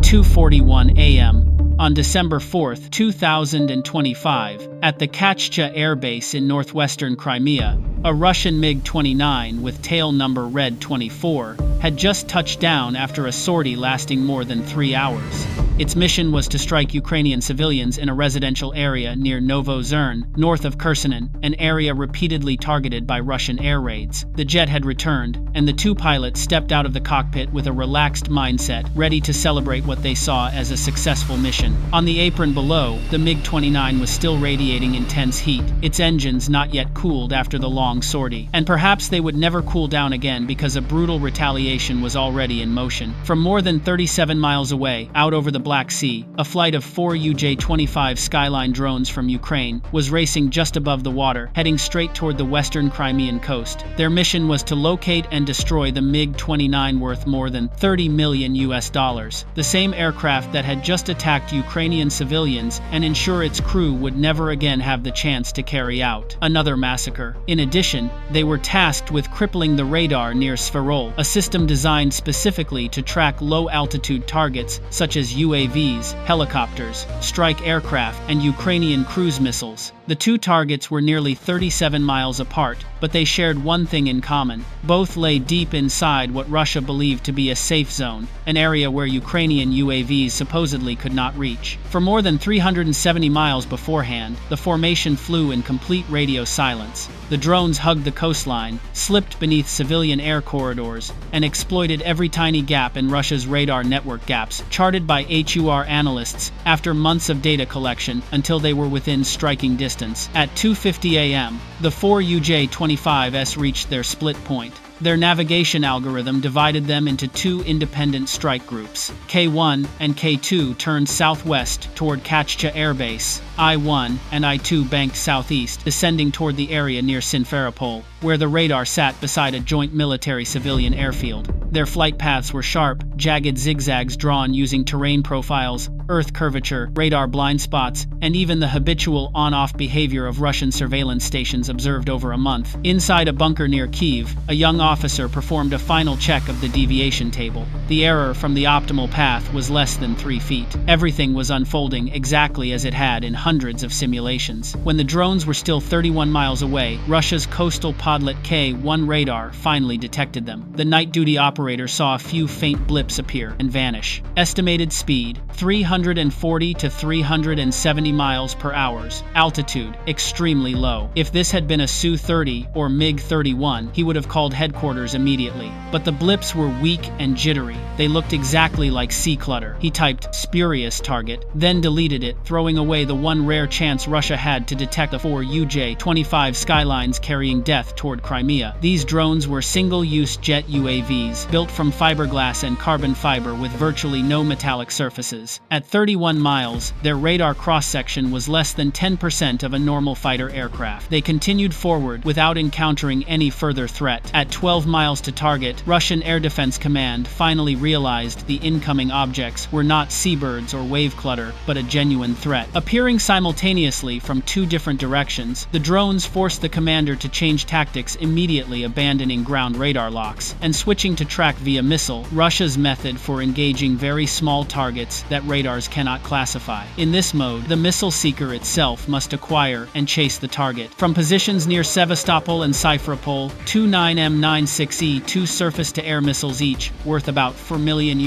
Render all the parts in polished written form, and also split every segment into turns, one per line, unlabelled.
2:41 a.m. on December 4, 2025, at the Katchcha Air Base in northwestern Crimea, a Russian MiG-29 with tail number Red 24 had just touched down after a sortie lasting more than 3 hours. Its mission was to strike Ukrainian civilians in a residential area near Novozern, north of Kherson, an area repeatedly targeted by Russian air raids. The jet had returned, and the two pilots stepped out of the cockpit with a relaxed mindset, ready to celebrate what they saw as a successful mission. On the apron below, the MiG-29 was still radiating intense heat, its engines not yet cooled after the long sortie. And perhaps they would never cool down again because a brutal retaliation was already in motion. From more than 37 miles away, out over the Black Sea, a flight of 4 UJ25 Skyline drones from Ukraine was racing just above the water, heading straight toward the western Crimean coast. Their mission was to locate and destroy the MiG-29 worth more than $30 million. The same aircraft that had just attacked Ukrainian civilians, and ensure its crew would never again have the chance to carry out another massacre. In addition, they were tasked with crippling the radar near Syferapole, a system designed specifically to track low-altitude targets such as UAVs, helicopters, strike aircraft, and Ukrainian cruise missiles. The two targets were nearly 37 miles apart, but they shared one thing in common. Both lay deep inside what Russia believed to be a safe zone, an area where Ukrainian UAVs supposedly could not reach. For more than 370 miles beforehand, the formation flew in complete radio silence. The drones hugged the coastline, slipped beneath civilian air corridors, and exploited every tiny gap in Russia's radar network gaps, charted by HUR analysts after months of data collection until they were within striking distance. At 2:50 a.m., the 4 UJ25s reached their split point. Their navigation algorithm divided them into two independent strike groups. K1 and K2 turned southwest toward Katchcha Air Base. I1 and I2 banked southeast, descending toward the area near Syferapole, where the radar sat beside a joint military-civilian airfield. Their flight paths were sharp, jagged zigzags drawn using terrain profiles, earth curvature, radar blind spots, and even the habitual on-off behavior of Russian surveillance stations observed over a month. Inside a bunker near Kyiv, a young officer performed a final check of the deviation table. The error from the optimal path was less than 3 feet. Everything was unfolding exactly as it had in hundreds of simulations. When the drones were still 31 miles away, Russia's coastal podlet K1 radar finally detected them. The night duty operator saw a few faint blips appear and vanish. Estimated speed, 340 to 370 miles per hour. Altitude, extremely low. If this had been a Su-30 or MiG-31, he would have called headquarters immediately. But the blips were weak and jittery. They looked exactly like sea clutter. He typed "spurious target," then deleted it, throwing away the one rare chance Russia had to detect the 4 UJ25 Skylines carrying death toward Crimea. These drones were single-use jet UAVs, built from fiberglass and carbon fiber with virtually no metallic surfaces. At 31 miles, their radar cross-section was less than 10% of a normal fighter aircraft. They continued forward without encountering any further threat. At 12 miles to target, Russian Air Defense Command finally realized the incoming objects were not seabirds or wave clutter, but a genuine threat. Appearing simultaneously from two different directions, the drones forced the commander to change tactics, immediately abandoning ground radar locks and switching to track via missile, Russia's method for engaging very small targets that radars cannot classify. In this mode, the missile seeker itself must acquire and chase the target. From positions near Sevastopol and Syferapole, two 9M96E2 surface-to-air missiles each, worth about $4 million,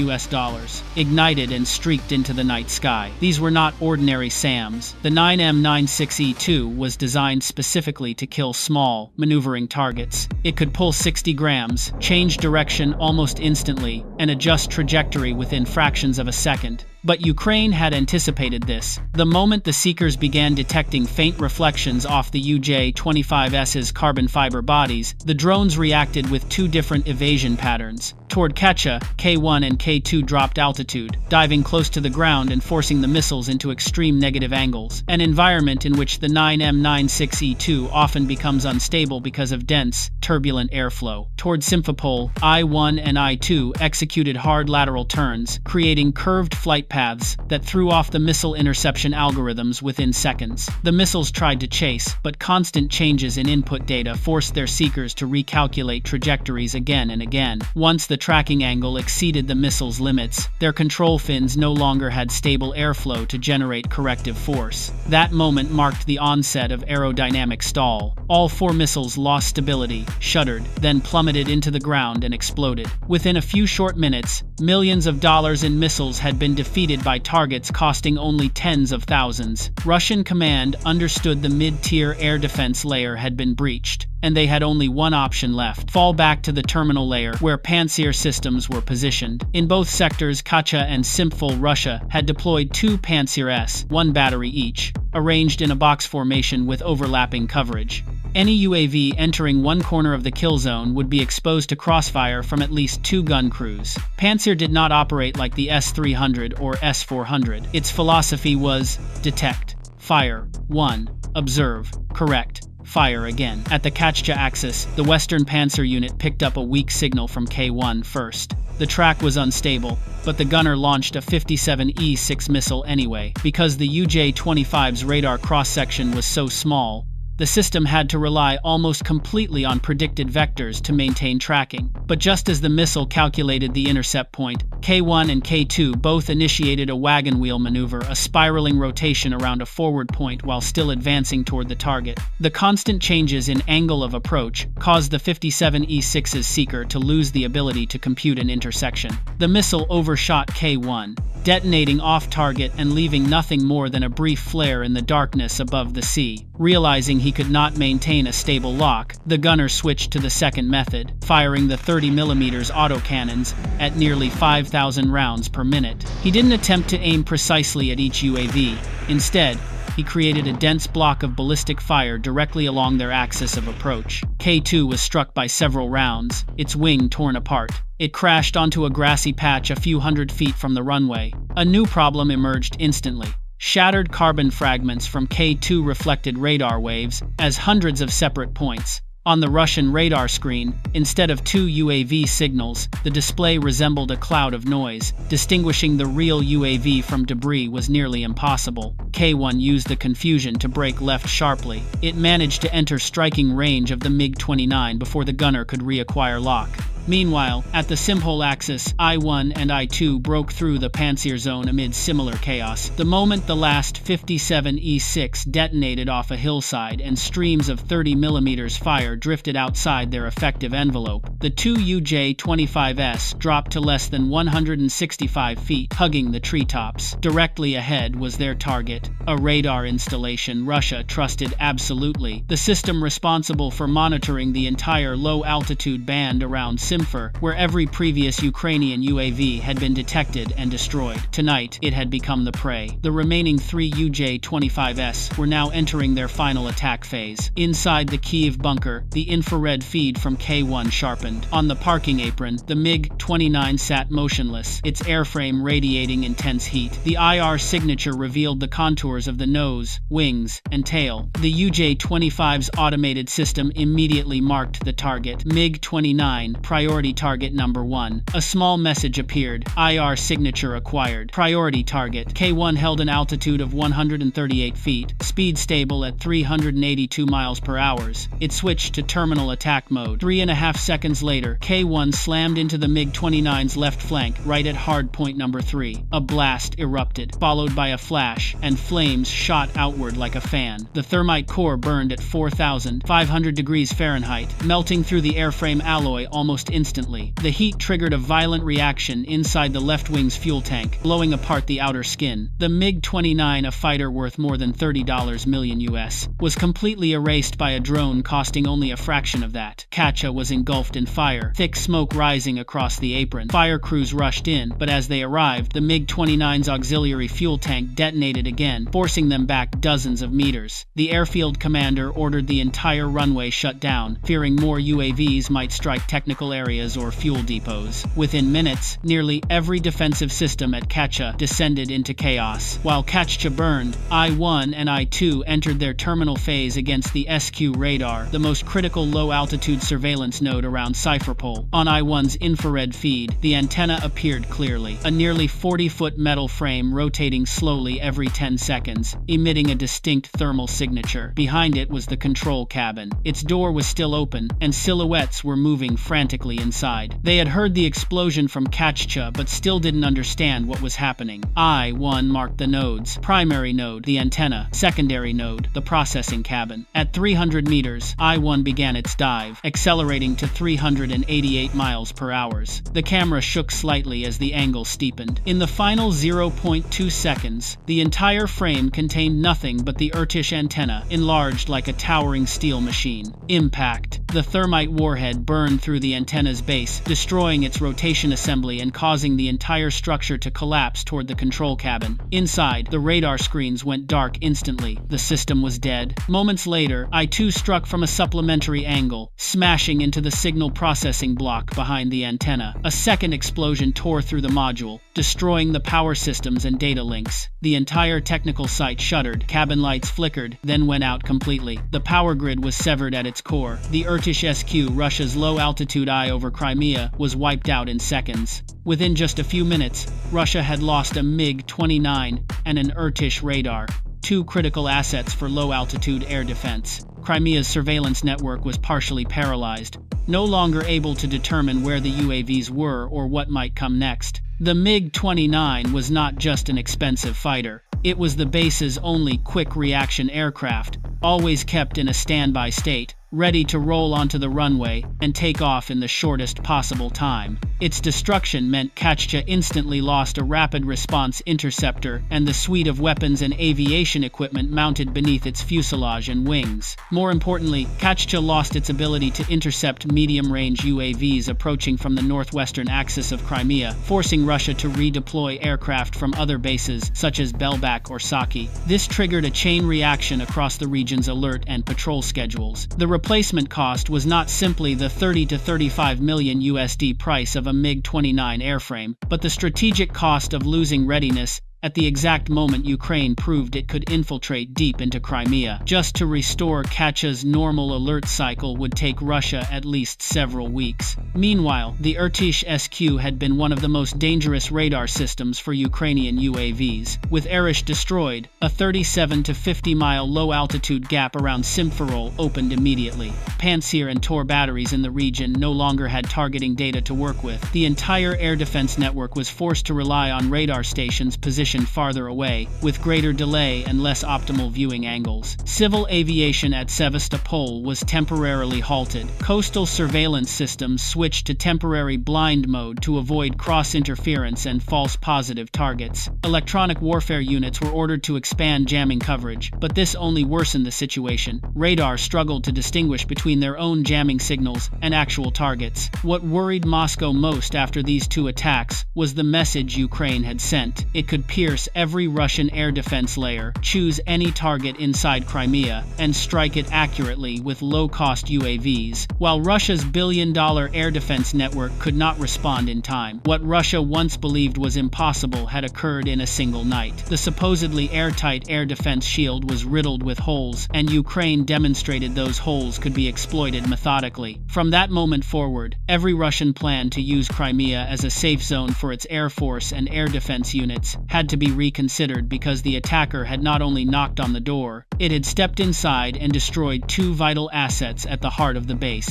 ignited and streaked into the night sky. These were not ordinary SAMs. The 9M96E2 was designed specifically to kill small, maneuvering targets. It could pull 60 grams, change direction almost instantly, and adjust trajectory within fractions of a second. But Ukraine had anticipated this. The moment the seekers began detecting faint reflections off the UJ-25's carbon fiber bodies, the drones reacted with two different evasion patterns. Toward Katchcha, K1 and K2 dropped altitude, diving close to the ground and forcing the missiles into extreme negative angles, an environment in which the 9M96E2 often becomes unstable because of dense, turbulent airflow. Toward Syferapole, I1 and I2 executed hard lateral turns, creating curved flight paths that threw off the missile interception algorithms within seconds. The missiles tried to chase, but constant changes in input data forced their seekers to recalculate trajectories again and again. Once the tracking angle exceeded the missile's limits, their control fins no longer had stable airflow to generate corrective force. That moment marked the onset of aerodynamic stall. All 4 missiles lost stability, shuddered, then plummeted into the ground and exploded. Within a few short minutes, millions of dollars in missiles had been defeated by targets costing only tens of thousands. Russian command understood the mid-tier air defense layer had been breached, and they had only one option left: fall back to the terminal layer, where Pantsir systems were positioned. In both sectors, Katchcha and Syferapole, Russia, had deployed 2 Pantsir S, 1 battery each, arranged in a box formation with overlapping coverage. Any UAV entering one corner of the kill zone would be exposed to crossfire from at least 2 gun crews. Pantsir did not operate like the S-300 or S-400. Its philosophy was detect, fire, 1, observe, correct, fire again. At the Katchcha axis, the Western Pantsir unit picked up a weak signal from K1 first. The track was unstable, but the gunner launched a 57E6 missile anyway. Because the UJ25's radar cross-section was so small, the system had to rely almost completely on predicted vectors to maintain tracking. But just as the missile calculated the intercept point, K1 and K2 both initiated a wagon wheel maneuver, a spiraling rotation around a forward point while still advancing toward the target. The constant changes in angle of approach caused the 57E6's seeker to lose the ability to compute an intersection. The missile overshot K1, detonating off target and leaving nothing more than a brief flare in the darkness above the sea. Realizing he could not maintain a stable lock, the gunner switched to the second method, firing the 30mm autocannons at nearly 5,000 rounds per minute. He didn't attempt to aim precisely at each UAV. Instead, he created a dense block of ballistic fire directly along their axis of approach. K2 was struck by several rounds, its wing torn apart. It crashed onto a grassy patch a few hundred feet from the runway. A new problem emerged instantly. Shattered carbon fragments from K2 reflected radar waves as hundreds of separate points. On the Russian radar screen, instead of 2 UAV signals, the display resembled a cloud of noise. Distinguishing the real UAV from debris was nearly impossible. K1 used the confusion to brake left sharply. It managed to enter striking range of the MiG-29 before the gunner could reacquire lock. Meanwhile, at the Syferapole axis, I-1 and I-2 broke through the Pantsir zone amid similar chaos. The moment the last 57E6 detonated off a hillside and streams of 30mm fire drifted outside their effective envelope, the 2 UJ25s dropped to less than 165 feet, hugging the treetops. Directly ahead was their target, a radar installation Russia trusted absolutely, the system responsible for monitoring the entire low-altitude band around Syferapole, where every previous Ukrainian UAV had been detected and destroyed. Tonight, it had become the prey. The remaining 3 UJ25s were now entering their final attack phase. Inside the Kyiv bunker, the infrared feed from K1 sharpened. On the parking apron, the MiG-29 sat motionless, its airframe radiating intense heat. The IR signature revealed the contours of the nose, wings, and tail. The UJ25's automated system immediately marked the target. MiG-29, priority target number 1. A small message appeared. IR signature acquired. Priority target. K1 held an altitude of 138 feet, speed stable at 382 miles per hour. It switched to terminal attack mode. 3.5 seconds later, K1 slammed into the MiG-29's left flank, right at hard point number 3. A blast erupted, followed by a flash, and flames shot outward like a fan. The thermite core burned at 4,500 degrees Fahrenheit, melting through the airframe alloy almost instantly. The heat triggered a violent reaction inside the left wing's fuel tank, blowing apart the outer skin. The MiG-29, a fighter worth more than $30 million US, was completely erased by a drone costing only a fraction of that. Katchcha was engulfed in fire, thick smoke rising across the apron. Fire crews rushed in, but as they arrived, the MiG-29's auxiliary fuel tank detonated again, forcing them back dozens of meters. The airfield commander ordered the entire runway shut down, fearing more UAVs might strike technical areas or fuel depots. Within minutes, nearly every defensive system at Katchcha descended into chaos. While Katchcha burned, I-1 and I-2 entered their terminal phase against the SQ radar, the most critical low-altitude surveillance node around Syferapole. On I-1's infrared feed, the antenna appeared clearly, a nearly 40-foot metal frame rotating slowly every 10 seconds, emitting a distinct thermal signature. Behind it was the control cabin. Its door was still open, and silhouettes were moving frantically immediately inside. They had heard the explosion from Katchcha but still didn't understand what was happening. I-1 marked the nodes. Primary node, the antenna. Secondary node, the processing cabin. At 300 meters, I-1 began its dive, accelerating to 388 miles per hour. The camera shook slightly as the angle steepened. In the final 0.2 seconds, the entire frame contained nothing but the Ertish antenna, enlarged like a towering steel machine. Impact. The thermite warhead burned through the antenna's base, destroying its rotation assembly and causing the entire structure to collapse toward the control cabin. Inside, the radar screens went dark instantly. The system was dead. Moments later, I-2 struck from a supplementary angle, smashing into the signal processing block behind the antenna. A second explosion tore through the module, destroying the power systems and data links. The entire technical site shuddered. Cabin lights flickered, then went out completely. The power grid was severed at its core. The Ertish SQ, Russia's low-altitude eye over Crimea, was wiped out in seconds. Within just a few minutes, Russia had lost a MiG-29 and an Ertish radar, two critical assets for low-altitude air defense. Crimea's surveillance network was partially paralyzed, no longer able to determine where the UAVs were or what might come next. The MiG-29 was not just an expensive fighter. It was the base's only quick-reaction aircraft, always kept in a standby state, ready to roll onto the runway and take off in the shortest possible time. Its destruction meant Katchcha instantly lost a rapid response interceptor and the suite of weapons and aviation equipment mounted beneath its fuselage and wings. More importantly, Katchcha lost its ability to intercept medium-range UAVs approaching from the northwestern axis of Crimea, forcing Russia to redeploy aircraft from other bases such as Belbek or Saki. This triggered a chain reaction across the region's alert and patrol schedules. The replacement cost was not simply the 30 to 35 million USD price of a MiG-29 airframe, but the strategic cost of losing readiness at the exact moment Ukraine proved it could infiltrate deep into Crimea. Just to restore Katchcha's normal alert cycle would take Russia at least several weeks. Meanwhile, the Ertish SQ had been one of the most dangerous radar systems for Ukrainian UAVs. With Ertish destroyed, a 37 to 50 mile low-altitude gap around Syferapole opened immediately. Pantsir and Tor batteries in the region no longer had targeting data to work with. The entire air defense network was forced to rely on radar stations positioned farther away, with greater delay and less optimal viewing angles. Civil aviation at Syferapole was temporarily halted. Coastal surveillance systems switched to temporary blind mode to avoid cross-interference and false positive targets. Electronic warfare units were ordered to expand jamming coverage, but this only worsened the situation. Radar struggled to distinguish between their own jamming signals and actual targets. What worried Moscow most after these two attacks was the message Ukraine had sent. It could pierce every Russian air defense layer, choose any target inside Crimea, and strike it accurately with low-cost UAVs, while Russia's billion-dollar air defense network could not respond in time. What Russia once believed was impossible had occurred in a single night. The supposedly airtight air defense shield was riddled with holes, and Ukraine demonstrated those holes could be exploited methodically. From that moment forward, every Russian plan to use Crimea as a safe zone for its air force and air defense units had to be reconsidered because the attacker had not only knocked on the door, it had stepped inside and destroyed two vital assets at the heart of the base.